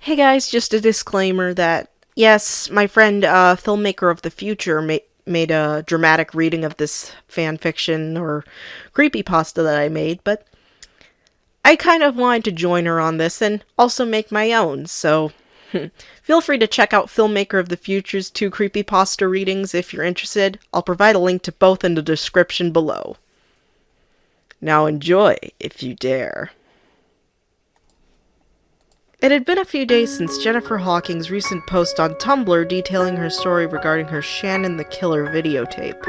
Hey guys, just a disclaimer that, yes, my friend, filmmaker of the future, made a dramatic reading of this fanfiction or creepypasta that I made, but I kind of wanted to join her on this and also make my own, so feel free to check out Filmmaker of the Future's 2 creepypasta readings if you're interested. I'll provide a link to both in the description below. Now enjoy, if you dare. It had been a few days since Jennifer Hawking's recent post on Tumblr detailing her story regarding her Shannon the Killer videotape.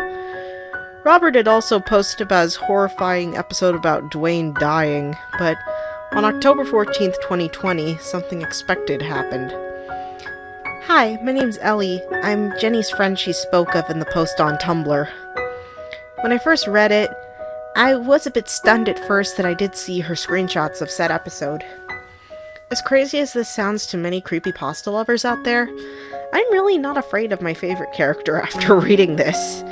Robert had also posted about his horrifying episode about Dwayne dying, but on October 14th, 2020, something expected happened. Hi, my name's Ellie. I'm Jenny's friend she spoke of in the post on Tumblr. When I first read it, I was a bit stunned at first that I did see her screenshots of said episode. As crazy as this sounds to many creepypasta lovers out there, I'm really not afraid of my favorite character after reading this.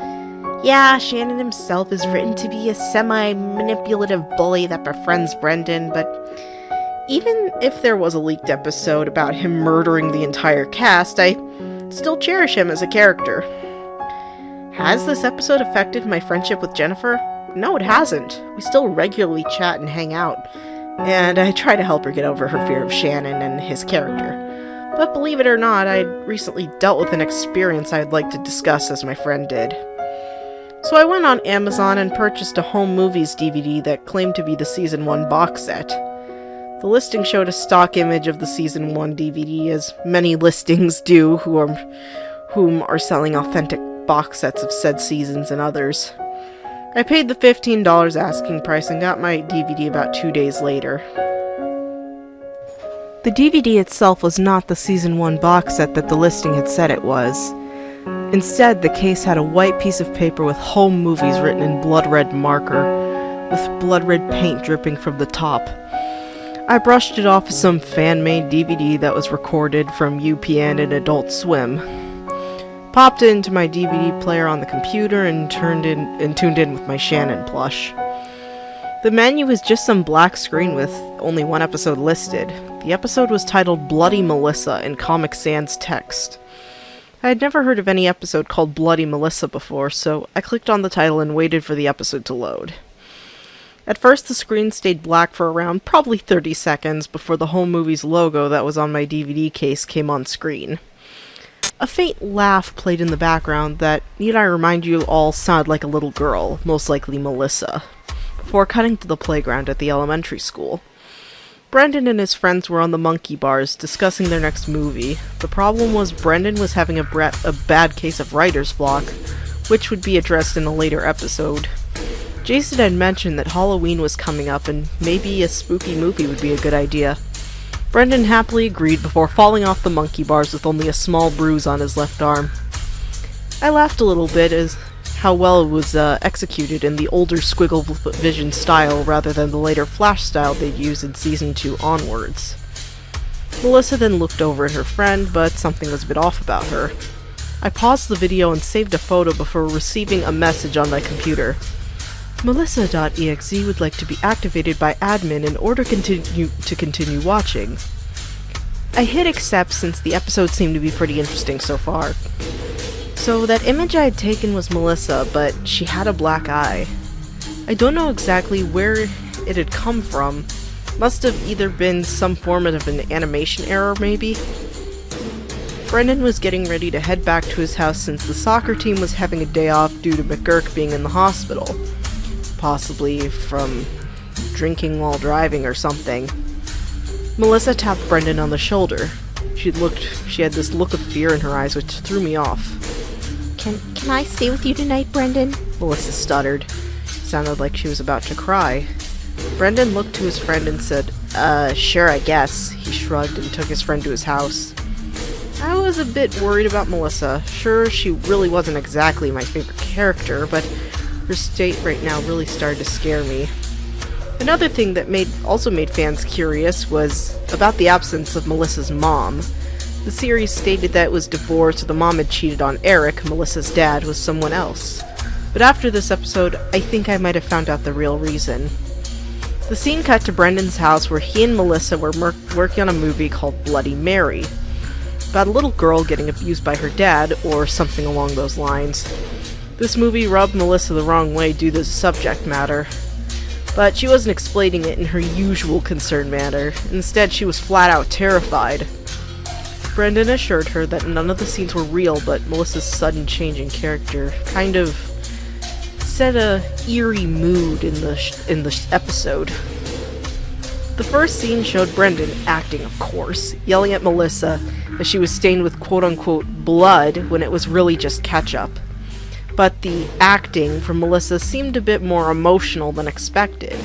Yeah, Shannon himself is written to be a semi-manipulative bully that befriends Brendan, but even if there was a leaked episode about him murdering the entire cast, I still cherish him as a character. Has this episode affected my friendship with Jennifer? No, it hasn't. We still regularly chat and hang out. And I try to help her get over her fear of Shannon and his character. But believe it or not, I'd recently dealt with an experience I'd like to discuss as my friend did. So I went on Amazon and purchased a home movies DVD that claimed to be the Season 1 box set. The listing showed a stock image of the Season 1 DVD, as many listings do whom are selling authentic box sets of said seasons and others. I paid the $15 asking price and got my DVD about 2 days later. The DVD itself was not the Season 1 box set that the listing had said it was. Instead, the case had a white piece of paper with home movies written in blood red marker, with blood red paint dripping from the top. I brushed it off with some fan-made DVD that was recorded from UPN and Adult Swim. Popped it into my DVD player on the computer and tuned in with my Shannon plush. The menu was just some black screen with only one episode listed. The episode was titled Bloody Melissa in Comic Sans text. I had never heard of any episode called Bloody Melissa before, so I clicked on the title and waited for the episode to load. At first the screen stayed black for around probably 30 seconds before the home movie's logo that was on my DVD case came on screen. A faint laugh played in the background that, need I remind you all, sounded like a little girl, most likely Melissa, before cutting to the playground at the elementary school. Brendan and his friends were on the monkey bars discussing their next movie. The problem was Brendan was having a bad case of writer's block, which would be addressed in a later episode. Jason had mentioned that Halloween was coming up and maybe a spooky movie would be a good idea. Brendan happily agreed before falling off the monkey bars with only a small bruise on his left arm. I laughed a little bit as how well it was executed in the older squiggle vision style rather than the later flash style they'd used in Season 2 onwards. Melissa then looked over at her friend, but something was a bit off about her. I paused the video and saved a photo before receiving a message on my computer. Melissa.exe would like to be activated by admin in order to continue watching. I hit accept since the episode seemed to be pretty interesting so far. So that image I had taken was Melissa, but she had a black eye. I don't know exactly where it had come from. Must have either been some form of an animation error, maybe? Brendan was getting ready to head back to his house since the soccer team was having a day off due to McGurk being in the hospital. Possibly from drinking while driving or something. Melissa tapped Brendan on the shoulder. She had this look of fear in her eyes which threw me off. Can I stay with you tonight, Brendan? Melissa stuttered. Sounded like she was about to cry. Brendan looked to his friend and said, sure, I guess. He shrugged and took his friend to his house. I was a bit worried about Melissa. Sure, she really wasn't exactly my favorite character, but her state right now really started to scare me. Another thing that also made fans curious was about the absence of Melissa's mom. The series stated that it was divorced, so the mom had cheated on Eric, Melissa's dad, with someone else. But after this episode, I think I might have found out the real reason. The scene cut to Brendan's house where he and Melissa were working on a movie called Bloody Mary, about a little girl getting abused by her dad, or something along those lines. This movie rubbed Melissa the wrong way due to the subject matter, but she wasn't explaining it in her usual concerned manner. Instead, she was flat out terrified. Brendan assured her that none of the scenes were real, but Melissa's sudden change in character kind of set a eerie mood in the episode. The first scene showed Brendan acting, of course, yelling at Melissa as she was stained with quote-unquote blood when it was really just ketchup. But the acting from Melissa seemed a bit more emotional than expected.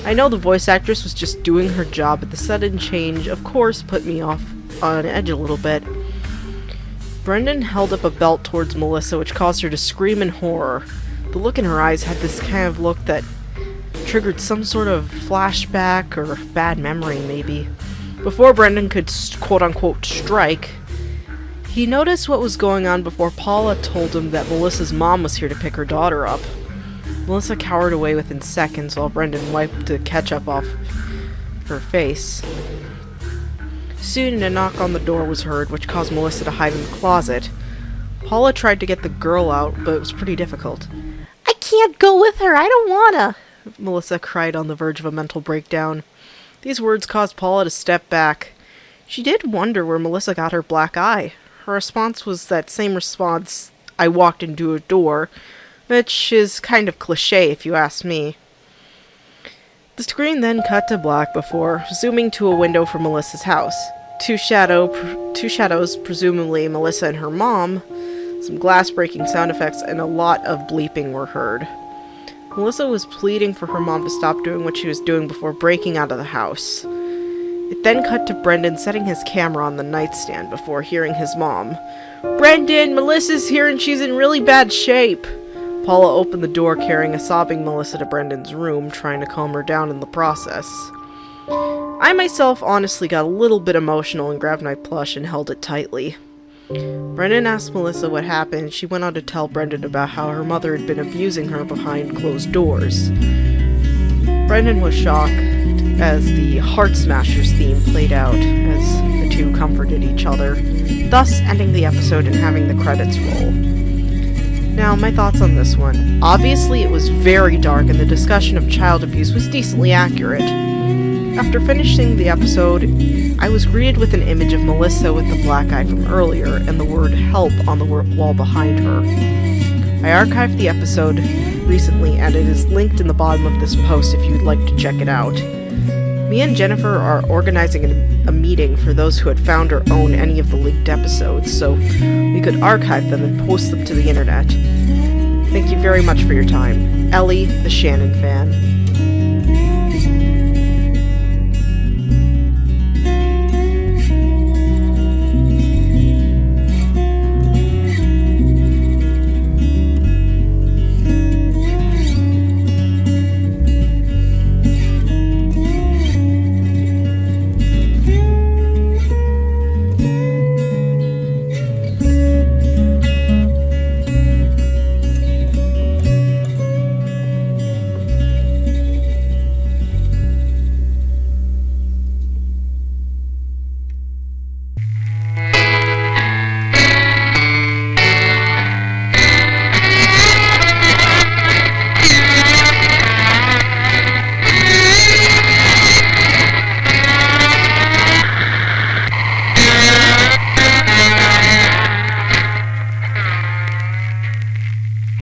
I know the voice actress was just doing her job, but the sudden change, of course, put me off on edge a little bit. Brendan held up a belt towards Melissa, which caused her to scream in horror. The look in her eyes had this kind of look that triggered some sort of flashback or bad memory, maybe. Before Brendan could quote-unquote strike, he noticed what was going on before Paula told him that Melissa's mom was here to pick her daughter up. Melissa cowered away within seconds while Brendan wiped the ketchup off her face. Soon a knock on the door was heard, which caused Melissa to hide in the closet. Paula tried to get the girl out, but it was pretty difficult. "I can't go with her, I don't wanna," Melissa cried on the verge of a mental breakdown. These words caused Paula to step back. She did wonder where Melissa got her black eye. Her response was that same response, "I walked into a door," which is kind of cliché if you ask me. The screen then cut to black before zooming to a window from Melissa's house. Two shadows, presumably Melissa and her mom, some glass-breaking sound effects, and a lot of bleeping were heard. Melissa was pleading for her mom to stop doing what she was doing before breaking out of the house. It then cut to Brendan setting his camera on the nightstand before hearing his mom. "Brendan, Melissa's here and she's in really bad shape." Paula opened the door carrying a sobbing Melissa to Brendan's room, trying to calm her down in the process. I myself honestly got a little bit emotional and grabbed my plush and held it tightly. Brendan asked Melissa what happened. She went on to tell Brendan about how her mother had been abusing her behind closed doors. Brendan was shocked as the Heart Smashers theme played out as the two comforted each other, thus ending the episode and having the credits roll. Now, my thoughts on this one. Obviously, it was very dark and the discussion of child abuse was decently accurate. After finishing the episode, I was greeted with an image of Melissa with the black eye from earlier and the word "help" on the wall behind her. I archived the episode recently and it is linked in the bottom of this post if you'd like to check it out. Me and Jennifer are organizing a meeting for those who had found or own any of the leaked episodes, so we could archive them and post them to the internet. Thank you very much for your time. Ellie, the Shannon fan.